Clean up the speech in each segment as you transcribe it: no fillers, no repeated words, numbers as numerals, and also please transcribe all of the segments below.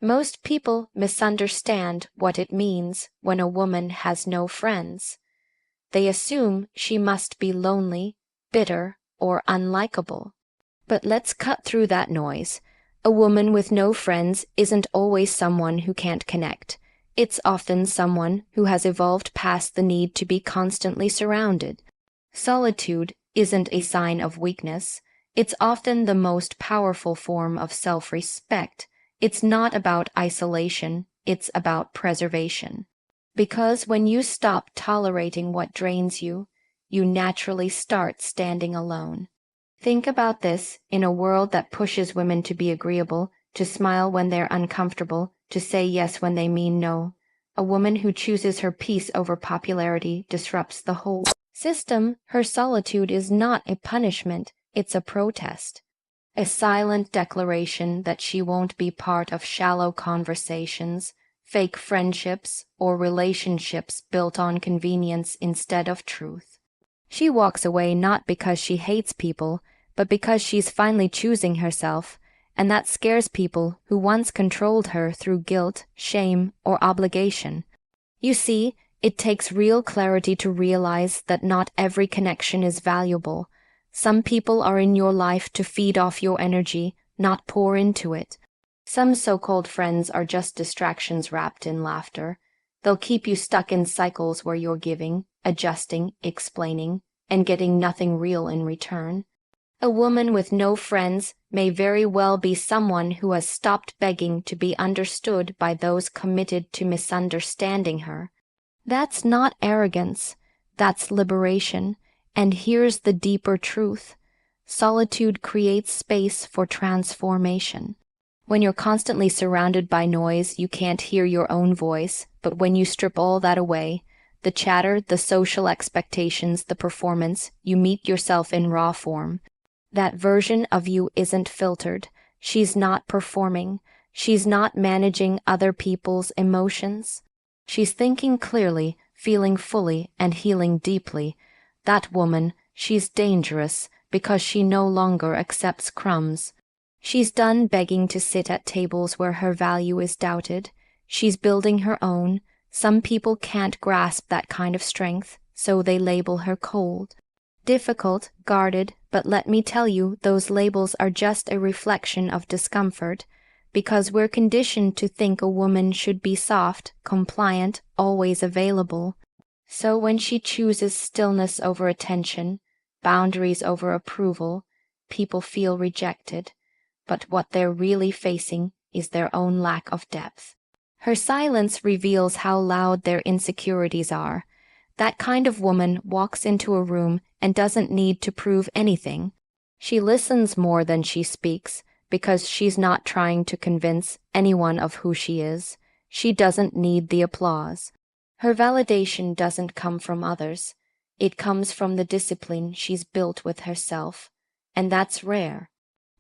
Most people misunderstand what it means when a woman has no friends. They assume she must be lonely, bitter, or unlikable. But let's cut through that noise. A woman with no friends isn't always someone who can't connect. It's often someone who has evolved past the need to be constantly surrounded. Solitude isn't a sign of weakness. It's often the most powerful form of self-respect. It's not about isolation, it's about preservation. Because when you stop tolerating what drains you, you naturally start standing alone. Think about this: in a world that pushes women to be agreeable, to smile when they're uncomfortable, to say yes when they mean no, a woman who chooses her peace over popularity disrupts the whole system. Her solitude is not a punishment, it's a protest. A silent declaration that she won't be part of shallow conversations, fake friendships, or relationships built on convenience instead of truth. She walks away not because she hates people, but because she's finally choosing herself, and that scares people who once controlled her through guilt, shame, or obligation. You see, it takes real clarity to realize that not every connection is valuable. Some people are in your life to feed off your energy, not pour into it. Some so-called friends are just distractions wrapped in laughter. They'll keep you stuck in cycles where you're giving, adjusting, explaining, and getting nothing real in return. A woman with no friends may very well be someone who has stopped begging to be understood by those committed to misunderstanding her. That's not arrogance, that's liberation. And here's the deeper truth: solitude creates space for transformation. When you're constantly surrounded by noise, you can't hear your own voice, but when you strip all that away, the chatter, the social expectations, the performance, you meet yourself in raw form. That version of you isn't filtered. She's not performing. She's not managing other people's emotions. She's thinking clearly, feeling fully, and healing deeply. That woman, she's dangerous because she no longer accepts crumbs. She's done begging to sit at tables where her value is doubted. She's building her own. Some people can't grasp that kind of strength, so they label her cold, difficult, guarded, but let me tell you, those labels are just a reflection of discomfort, because we're conditioned to think a woman should be soft, compliant, always available. So when she chooses stillness over attention, boundaries over approval, people feel rejected. But what they're really facing is their own lack of depth. Her silence reveals how loud their insecurities are. That kind of woman walks into a room and doesn't need to prove anything. She listens more than she speaks because she's not trying to convince anyone of who she is. She doesn't need the applause. Her validation doesn't come from others. It comes from the discipline she's built with herself, and that's rare.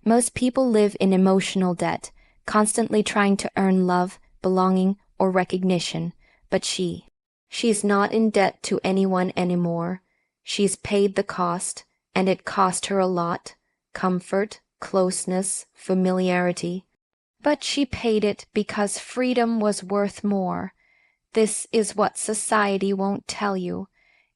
Most people live in emotional debt, constantly trying to earn love, belonging, or recognition, but she's not in debt to anyone anymore. She's paid the cost, and it cost her a lot: comfort, closeness, familiarity. But she paid it because freedom was worth more. This is what society won't tell you.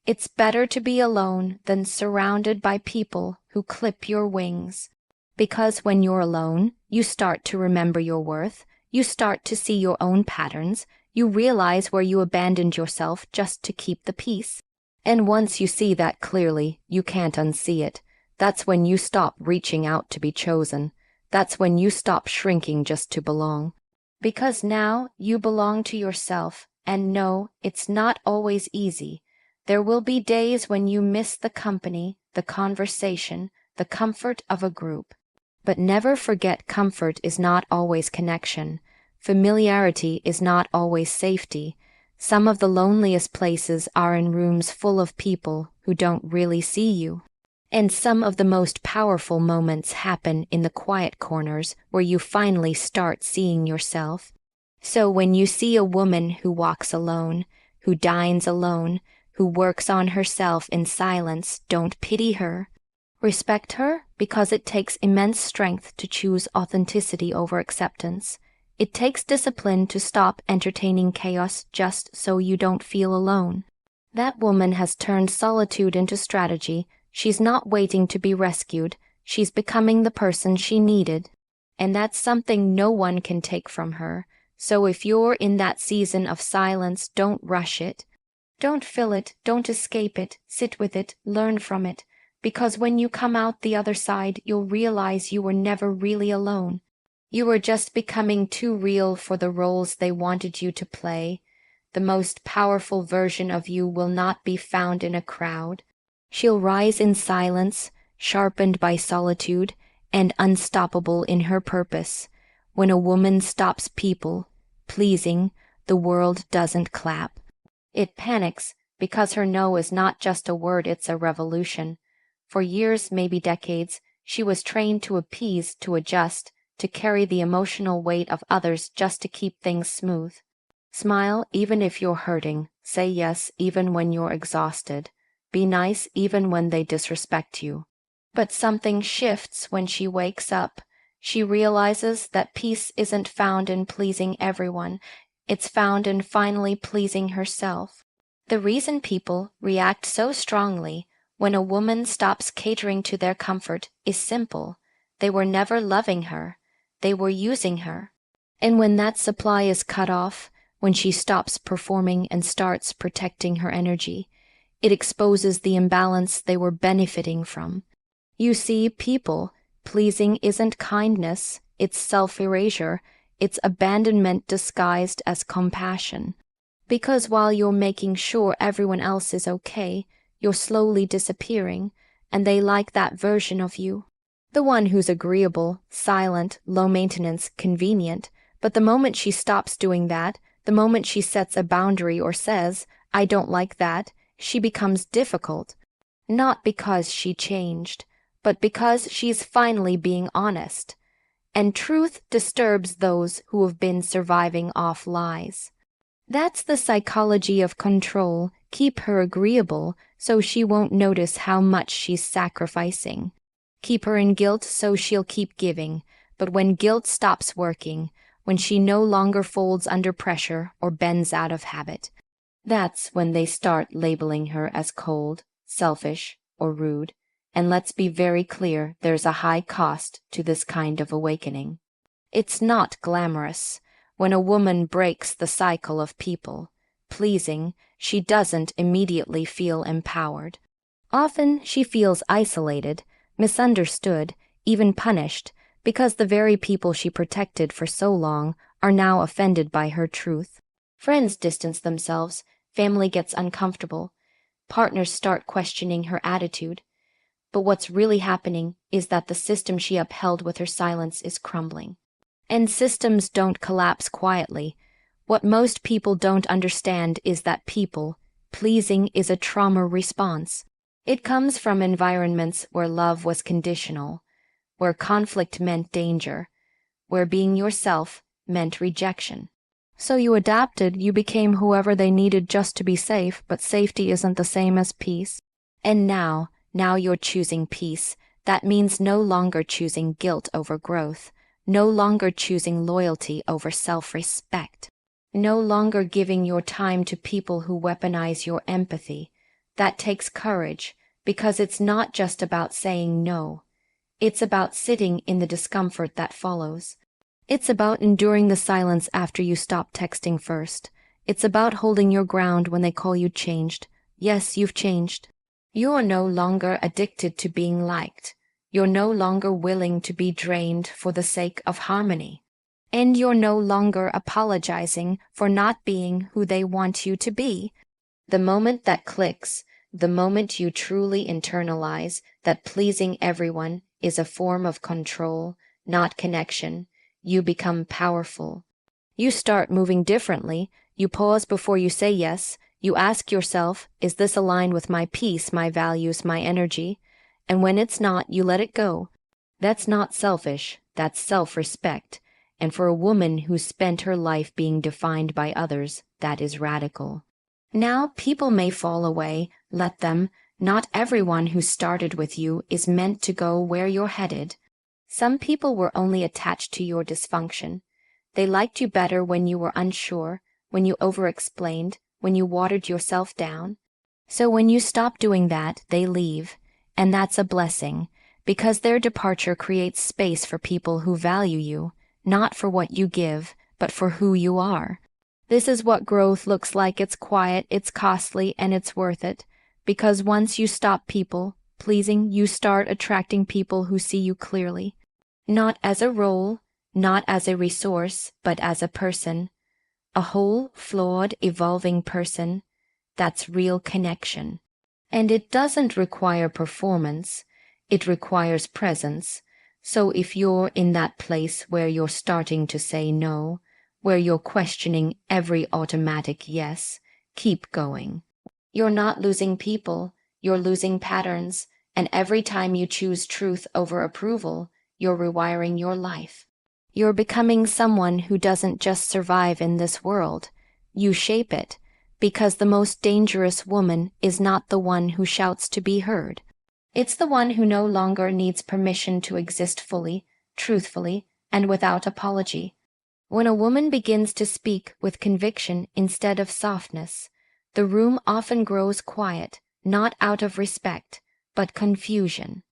It's better to be alone than surrounded by people who clip your wings. Because when you're alone, you start to remember your worth, you start to see your own patterns, you realize where you abandoned yourself just to keep the peace. And once you see that clearly, you can't unsee it. That's when you stop reaching out to be chosen. That's when you stop shrinking just to belong. Because now you belong to yourself. And no, it's not always easy. There will be days when you miss the company, the conversation, the comfort of a group. But never forget, comfort is not always connection. Familiarity is not always safety. Some of the loneliest places are in rooms full of people who don't really see you. And some of the most powerful moments happen in the quiet corners where you finally start seeing yourself. So when you see a woman who walks alone, who dines alone, who works on herself in silence, don't pity her. Respect her, because it takes immense strength to choose authenticity over acceptance. It takes discipline to stop entertaining chaos just so you don't feel alone. That woman has turned solitude into strategy. She's not waiting to be rescued. She's becoming the person she needed. And that's something no one can take from her. So if you're in that season of silence, don't rush it. Don't fill it, don't escape it, sit with it, learn from it. Because when you come out the other side, you'll realize you were never really alone. You were just becoming too real for the roles they wanted you to play. The most powerful version of you will not be found in a crowd. She'll rise in silence, sharpened by solitude, and unstoppable in her purpose. When a woman stops people pleasing, the world doesn't clap. It panics because her no is not just a word, it's a revolution. For years, maybe decades, she was trained to appease, to adjust, to carry the emotional weight of others just to keep things smooth. Smile even if you're hurting. Say yes even when you're exhausted. Be nice even when they disrespect you. But something shifts when she wakes up. She realizes that peace isn't found in pleasing everyone. It's found in finally pleasing herself. The reason people react so strongly when a woman stops catering to their comfort is simple. They were never loving her. They were using her. And when that supply is cut off, when she stops performing and starts protecting her energy, it exposes the imbalance they were benefiting from. You see, people pleasing isn't kindness, it's self-erasure, it's abandonment disguised as compassion. Because while you're making sure everyone else is okay, you're slowly disappearing, and they like that version of you. The one who's agreeable, silent, low maintenance, convenient. But the moment she stops doing that, the moment she sets a boundary or says, "I don't like that," she becomes difficult. Not because she changed, but because she's finally being honest. And truth disturbs those who have been surviving off lies. That's the psychology of control. Keep her agreeable so she won't notice how much she's sacrificing. Keep her in guilt so she'll keep giving. But when guilt stops working, when she no longer folds under pressure or bends out of habit, that's when they start labeling her as cold, selfish, or rude. And let's be very clear, there's a high cost to this kind of awakening. It's not glamorous. When a woman breaks the cycle of people pleasing, she doesn't immediately feel empowered. Often she feels isolated, misunderstood, even punished, because the very people she protected for so long are now offended by her truth. Friends distance themselves, family gets uncomfortable, partners start questioning her attitude. But what's really happening is that the system she upheld with her silence is crumbling. And systems don't collapse quietly. What most people don't understand is that people pleasing is a trauma response. It comes from environments where love was conditional, where conflict meant danger, where being yourself meant rejection. So you adapted, you became whoever they needed just to be safe, but safety isn't the same as peace. And now you're choosing peace. That means no longer choosing guilt over growth, no longer choosing loyalty over self-respect, no longer giving your time to people who weaponize your empathy. That takes courage, because it's not just about saying no. It's about sitting in the discomfort that follows. It's about enduring the silence after you stop texting first. It's about holding your ground when they call you changed. Yes, you've changed. You're no longer addicted to being liked. You're no longer willing to be drained for the sake of harmony. And you're no longer apologizing for not being who they want you to be. The moment that clicks, the moment you truly internalize that pleasing everyone is a form of control, not connection, you become powerful. You start moving differently. You pause before you say yes. You ask yourself, is this aligned with my peace, my values, my energy? And when it's not, you let it go. That's not selfish. That's self-respect. And for a woman who's spent her life being defined by others, that is radical. Now people may fall away. Let them. Not everyone who started with you is meant to go where you're headed. Some people were only attached to your dysfunction. They liked you better when you were unsure, when you over-explained, when you watered yourself down. So when you stop doing that, they leave, and that's a blessing, because their departure creates space for people who value you, not for what you give, but for who you are. This is what growth looks like. It's quiet, it's costly, and it's worth it, because once you stop people pleasing, you start attracting people who see you clearly, not as a role, not as a resource, but as a person, a whole, flawed, evolving person. That's real connection. And it doesn't require performance, it requires presence. So if you're in that place where you're starting to say no, where you're questioning every automatic yes, keep going. You're not losing people, you're losing patterns, and every time you choose truth over approval, you're rewiring your life. You're becoming someone who doesn't just survive in this world, you shape it, because the most dangerous woman is not the one who shouts to be heard. It's the one who no longer needs permission to exist fully, truthfully, and without apology. When a woman begins to speak with conviction instead of softness, the room often grows quiet, not out of respect, but confusion.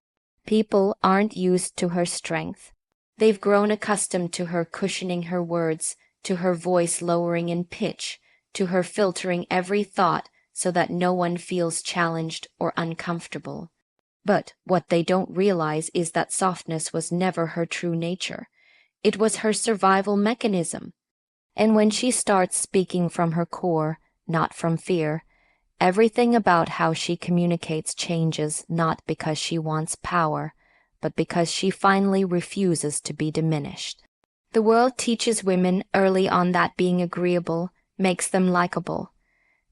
People aren't used to her strength. They've grown accustomed to her cushioning her words, to her voice lowering in pitch, to her filtering every thought so that no one feels challenged or uncomfortable. But what they don't realize is that softness was never her true nature. It was her survival mechanism. And when she starts speaking from her core, not from fear, everything about how she communicates changes, not because she wants power, but because she finally refuses to be diminished. The world teaches women early on that being agreeable makes them likable,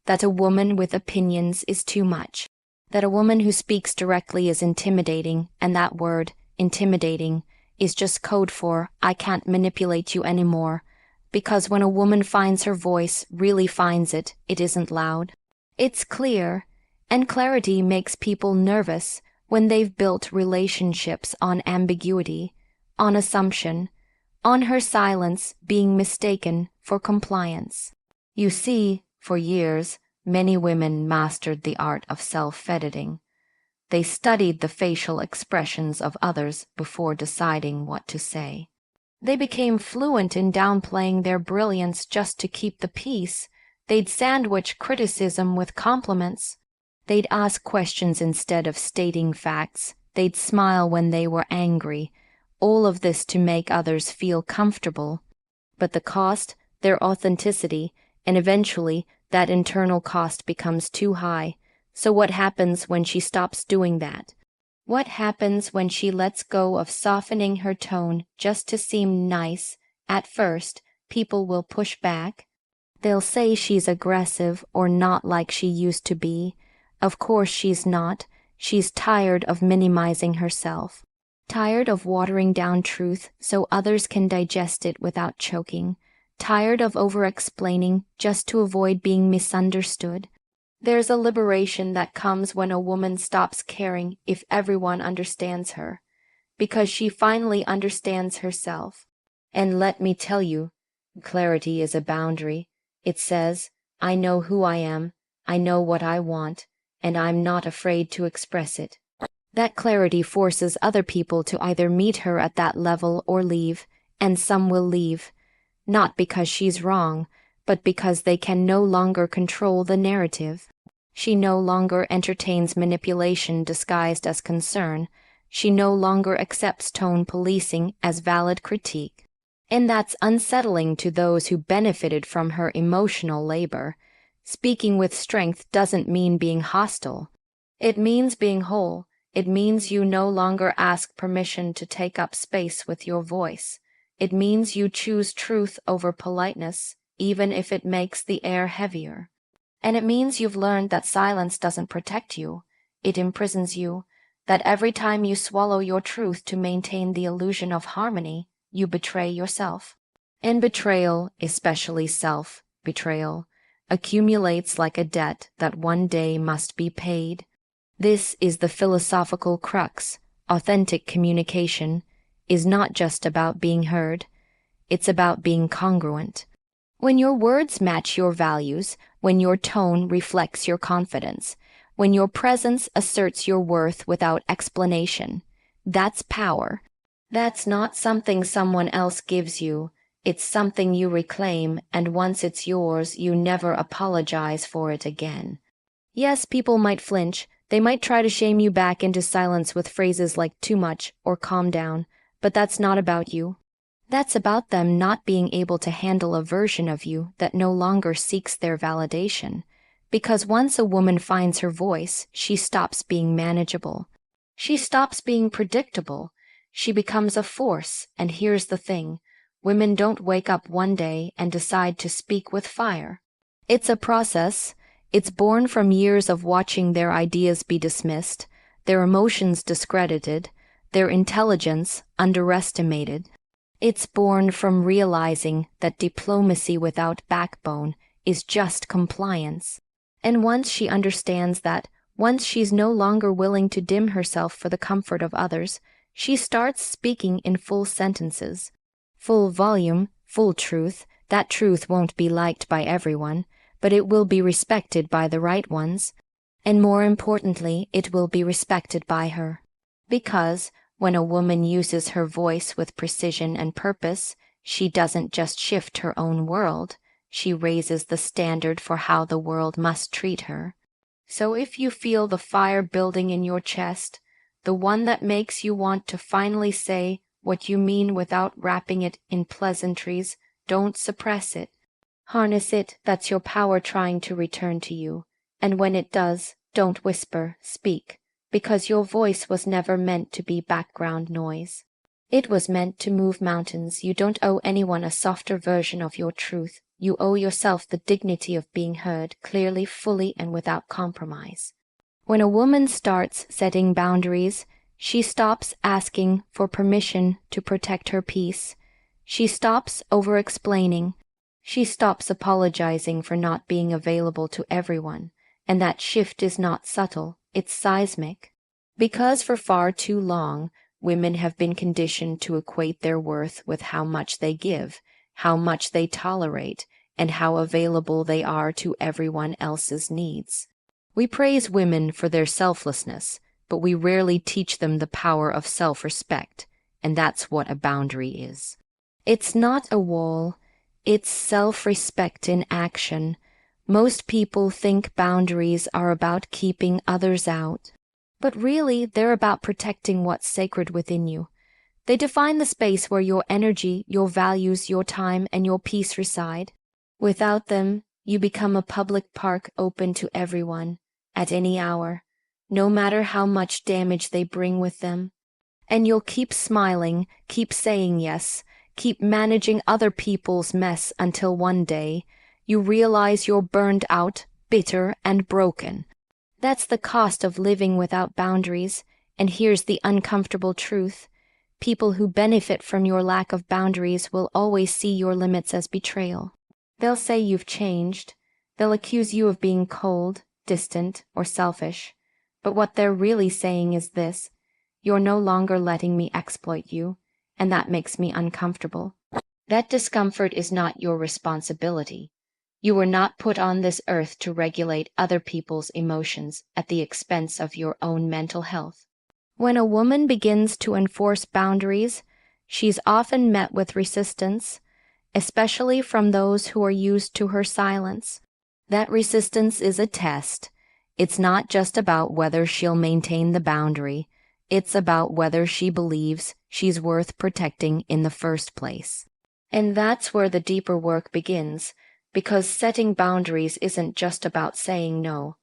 that a woman with opinions is too much, that a woman who speaks directly is intimidating, and that word, intimidating, is just code for I can't manipulate you anymore, because when a woman finds her voice, really finds it, it isn't loud. It's clear, and clarity makes people nervous when they've built relationships on ambiguity, on assumption, on her silence being mistaken for compliance. You see, for years, many women mastered the art of self-editing. They studied the facial expressions of others before deciding what to say. They became fluent in downplaying their brilliance just to keep the peace. They'd sandwich criticism with compliments. They'd ask questions instead of stating facts. They'd smile when they were angry. All of this to make others feel comfortable. But the cost, their authenticity, and eventually that internal cost becomes too high. So what happens when she stops doing that? What happens when she lets go of softening her tone just to seem nice? At first, people will push back. They'll say she's aggressive or not like she used to be. Of course she's not. She's tired of minimizing herself. Tired of watering down truth so others can digest it without choking. Tired of over-explaining just to avoid being misunderstood. There's a liberation that comes when a woman stops caring if everyone understands her, because she finally understands herself. And let me tell you, clarity is a boundary. It says, I know who I am, I know what I want, and I'm not afraid to express it. That clarity forces other people to either meet her at that level or leave, and some will leave, not because she's wrong, but because they can no longer control the narrative. She no longer entertains manipulation disguised as concern. She no longer accepts tone policing as valid critique. And that's unsettling to those who benefited from her emotional labor. Speaking with strength doesn't mean being hostile. It means being whole. It means you no longer ask permission to take up space with your voice. It means you choose truth over politeness, even if it makes the air heavier. And it means you've learned that silence doesn't protect you, it imprisons you, that every time you swallow your truth to maintain the illusion of harmony, you betray yourself. And betrayal, especially self-betrayal, accumulates like a debt that one day must be paid. This is the philosophical crux. Authentic communication is not just about being heard. It's about being congruent. When your words match your values, when your tone reflects your confidence, when your presence asserts your worth without explanation, that's power. That's not something someone else gives you. It's something you reclaim, and once it's yours, you never apologize for it again. Yes, people might flinch. They might try to shame you back into silence with phrases like too much or calm down, but that's not about you. That's about them not being able to handle a version of you that no longer seeks their validation. Because once a woman finds her voice, she stops being manageable. She stops being predictable. She becomes a force, and here's the thing. Women don't wake up one day and decide to speak with fire. It's a process. It's born from years of watching their ideas be dismissed, their emotions discredited, their intelligence underestimated. It's born from realizing that diplomacy without backbone is just compliance. And once she understands that, once she's no longer willing to dim herself for the comfort of others, she starts speaking in full sentences. Full volume, full truth. That truth won't be liked by everyone, but it will be respected by the right ones. And more importantly, it will be respected by her. Because when a woman uses her voice with precision and purpose, she doesn't just shift her own world, she raises the standard for how the world must treat her. So if you feel the fire building in your chest, the one that makes you want to finally say what you mean without wrapping it in pleasantries, don't suppress it. Harness it. That's your power trying to return to you. And when it does, don't whisper, speak, because your voice was never meant to be background noise. It was meant to move mountains. You don't owe anyone a softer version of your truth. You owe yourself the dignity of being heard clearly, fully, and without compromise. When a woman starts setting boundaries, she stops asking for permission to protect her peace. She stops over-explaining. She stops apologizing for not being available to everyone. And that shift is not subtle, it's seismic. Because for far too long, women have been conditioned to equate their worth with how much they give, how much they tolerate, and how available they are to everyone else's needs. We praise women for their selflessness, but we rarely teach them the power of self-respect, and that's what a boundary is. It's not a wall, it's self-respect in action. Most people think boundaries are about keeping others out, but really they're about protecting what's sacred within you. They define the space where your energy, your values, your time, and your peace reside. Without them, you become a public park open to everyone, at any hour, no matter how much damage they bring with them. And you'll keep smiling, keep saying yes, keep managing other people's mess until one day you realize you're burned out, bitter, and broken. That's the cost of living without boundaries, and here's the uncomfortable truth. People who benefit from your lack of boundaries will always see your limits as betrayal. They'll say you've changed. They'll accuse you of being cold, distant, or selfish. But what they're really saying is this: you're no longer letting me exploit you, and that makes me uncomfortable. That discomfort is not your responsibility. You were not put on this earth to regulate other people's emotions at the expense of your own mental health. When a woman begins to enforce boundaries, she's often met with resistance, especially from those who are used to her silence. That resistance is a test. It's not just about whether she'll maintain the boundary. It's about whether she believes she's worth protecting in the first place. And that's where the deeper work begins, because setting boundaries isn't just about saying no.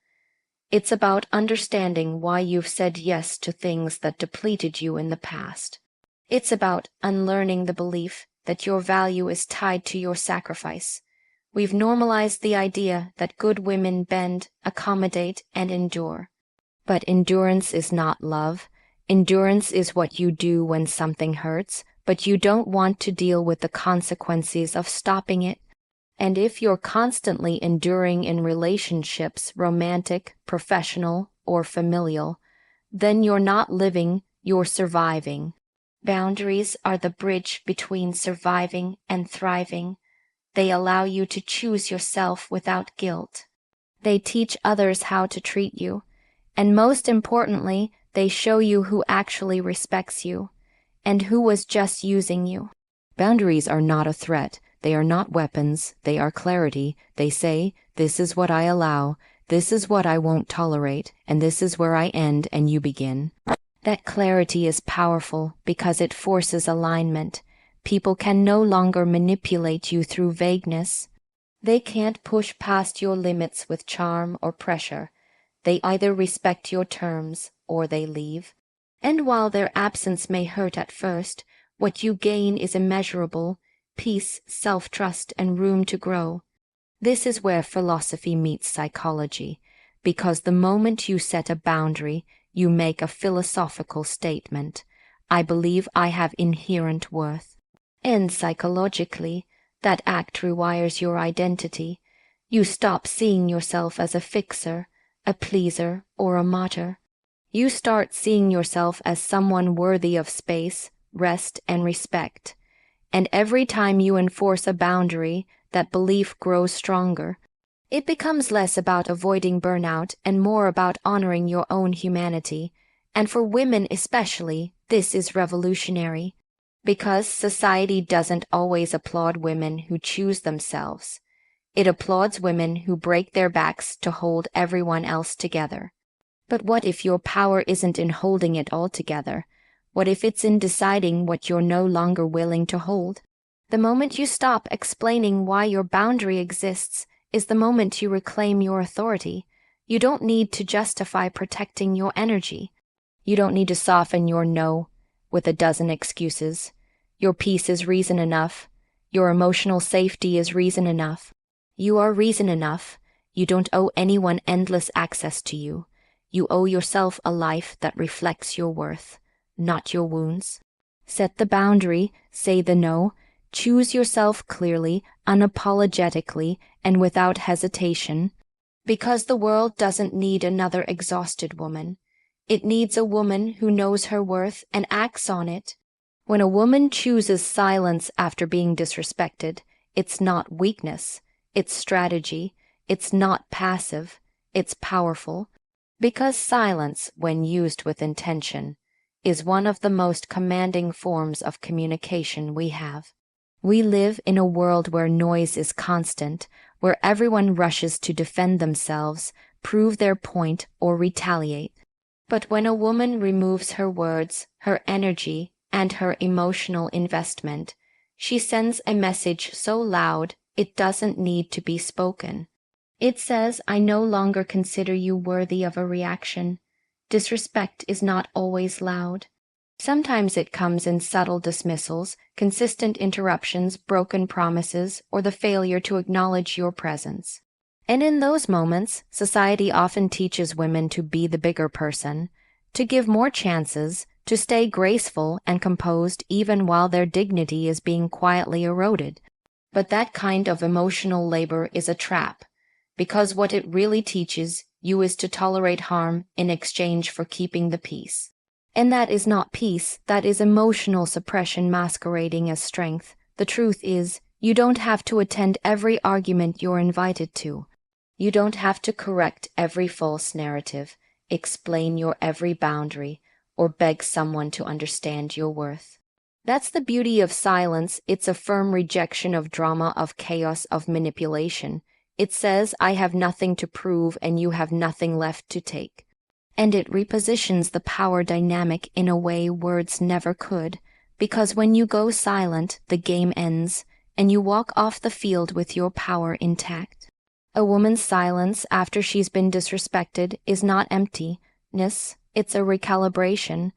It's about understanding why you've said yes to things that depleted you in the past. It's about unlearning the belief that your value is tied to your sacrifice. We've normalized the idea that good women bend, accommodate, and endure. But endurance is not love. Endurance is what you do when something hurts, but you don't want to deal with the consequences of stopping it. And if you're constantly enduring in relationships, romantic, professional, or familial, then you're not living, you're surviving. Boundaries are the bridge between surviving and thriving. They allow you to choose yourself without guilt. They teach others how to treat you. And most importantly, they show you who actually respects you and who was just using you. Boundaries are not a threat. They are not weapons. They are clarity. They say, this is what I allow, this is what I won't tolerate, and this is where I end and you begin. That clarity is powerful because it forces alignment. People can no longer manipulate you through vagueness. They can't push past your limits with charm or pressure. They either respect your terms or they leave. And while their absence may hurt at first, what you gain is immeasurable: peace, self-trust, and room to grow. This is where philosophy meets psychology, because the moment you set a boundary, you make a philosophical statement. I believe I have inherent worth. And psychologically, that act rewires your identity. You stop seeing yourself as a fixer, a pleaser, or a martyr. You start seeing yourself as someone worthy of space, rest, and respect. And every time you enforce a boundary, that belief grows stronger. It becomes less about avoiding burnout and more about honoring your own humanity. And for women especially, this is revolutionary. Because society doesn't always applaud women who choose themselves. It applauds women who break their backs to hold everyone else together. But what if your power isn't in holding it all together? What if it's in deciding what you're no longer willing to hold? The moment you stop explaining why your boundary exists is the moment you reclaim your authority. You don't need to justify protecting your energy. You don't need to soften your no with a dozen excuses. Your peace is reason enough. Your emotional safety is reason enough. You are reason enough. You don't owe anyone endless access to you. You owe yourself a life that reflects your worth, not your wounds. Set the boundary, say the no, choose yourself clearly, unapologetically, and without hesitation. Because the world doesn't need another exhausted woman. It needs a woman who knows her worth and acts on it. When a woman chooses silence after being disrespected, it's not weakness, it's strategy. It's not passive, it's powerful. Because silence, when used with intention, is one of the most commanding forms of communication we have. We live in a world where noise is constant, where everyone rushes to defend themselves, prove their point, or retaliate. But when a woman removes her words, her energy, and her emotional investment, she sends a message so loud it doesn't need to be spoken. It says, I no longer consider you worthy of a reaction. Disrespect is not always loud. Sometimes it comes in subtle dismissals, consistent interruptions, broken promises, or the failure to acknowledge your presence. And in those moments, society often teaches women to be the bigger person, to give more chances, to stay graceful and composed even while their dignity is being quietly eroded. But that kind of emotional labor is a trap, because what it really teaches you is to tolerate harm in exchange for keeping the peace. And that is not peace, that is emotional suppression masquerading as strength. The truth is, you don't have to attend every argument you're invited to. You don't have to correct every false narrative, explain your every boundary, or beg someone to understand your worth. That's the beauty of silence. It's a firm rejection of drama, of chaos, of manipulation. It says, I have nothing to prove and you have nothing left to take. And it repositions the power dynamic in a way words never could, because when you go silent, the game ends, and you walk off the field with your power intact. A woman's silence after she's been disrespected is not emptiness, it's a recalibration.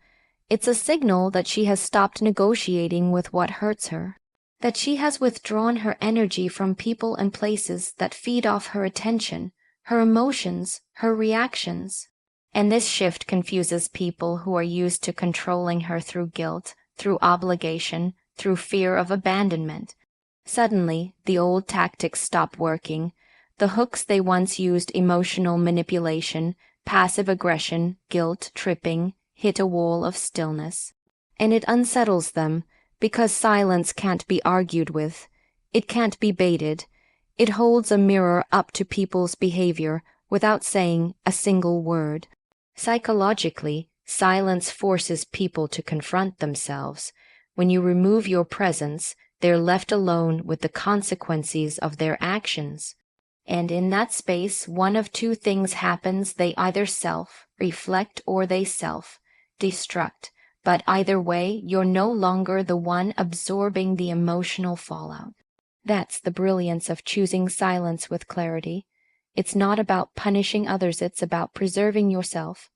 It's a signal that she has stopped negotiating with what hurts her, that she has withdrawn her energy from people and places that feed off her attention, her emotions, her reactions. And this shift confuses people who are used to controlling her through guilt, through obligation, through fear of abandonment. Suddenly, the old tactics stop working. The hooks they once used, emotional manipulation, passive aggression, guilt, tripping, hit a wall of stillness. And it unsettles them, because silence can't be argued with. It can't be baited. It holds a mirror up to people's behavior without saying a single word. Psychologically, silence forces people to confront themselves. When you remove your presence, they're left alone with the consequences of their actions. And in that space, one of two things happens: they either self-reflect or they self-destruct. But either way, you're no longer the one absorbing the emotional fallout. That's the brilliance of choosing silence with clarity. It's not about punishing others, it's about preserving yourself.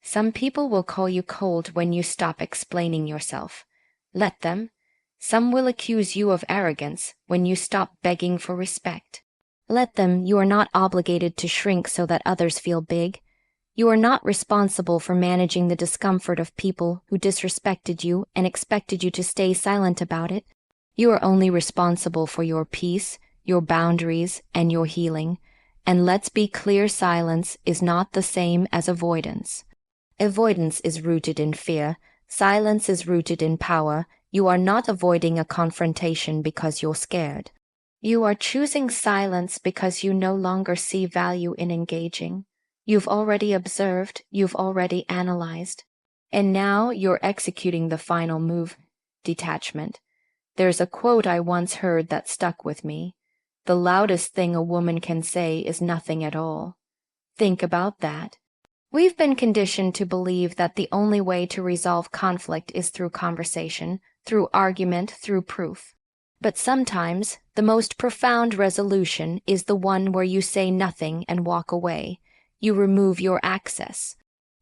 Some people will call you cold when you stop explaining yourself. Let them. Some will accuse you of arrogance when you stop begging for respect. Let them. You are not obligated to shrink so that others feel big. You are not responsible for managing the discomfort of people who disrespected you and expected you to stay silent about it. You are only responsible for your peace, your boundaries, and your healing. And let's be clear, silence is not the same as avoidance. Avoidance is rooted in fear. Silence is rooted in power. You are not avoiding a confrontation because you're scared. You are choosing silence because you no longer see value in engaging. You've already observed, you've already analyzed, and now you're executing the final move: detachment. There's a quote I once heard that stuck with me. The loudest thing a woman can say is nothing at all. Think about that. We've been conditioned to believe that the only way to resolve conflict is through conversation, through argument, through proof. But sometimes the most profound resolution is the one where you say nothing and walk away. You remove your access.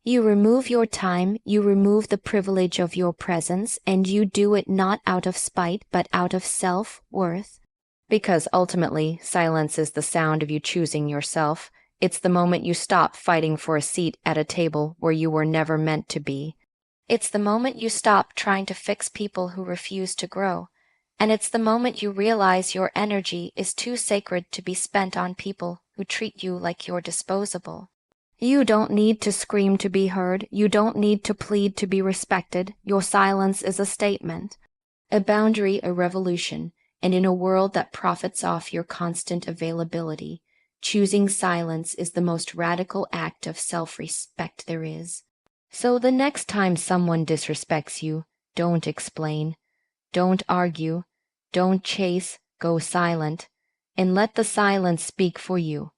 You remove your time, you remove the privilege of your presence, and you do it not out of spite, but out of self-worth. Because ultimately, silence is the sound of you choosing yourself. It's the moment you stop fighting for a seat at a table where you were never meant to be. It's the moment you stop trying to fix people who refuse to grow. And it's the moment you realize your energy is too sacred to be spent on people who treat you like you're disposable. You don't need to scream to be heard. You don't need to plead to be respected. Your silence is a statement, a boundary, a revolution. And in a world that profits off your constant availability, choosing silence is the most radical act of self-respect there is. So the next time someone disrespects you, don't explain, don't argue, don't chase, go silent, and let the silence speak for you.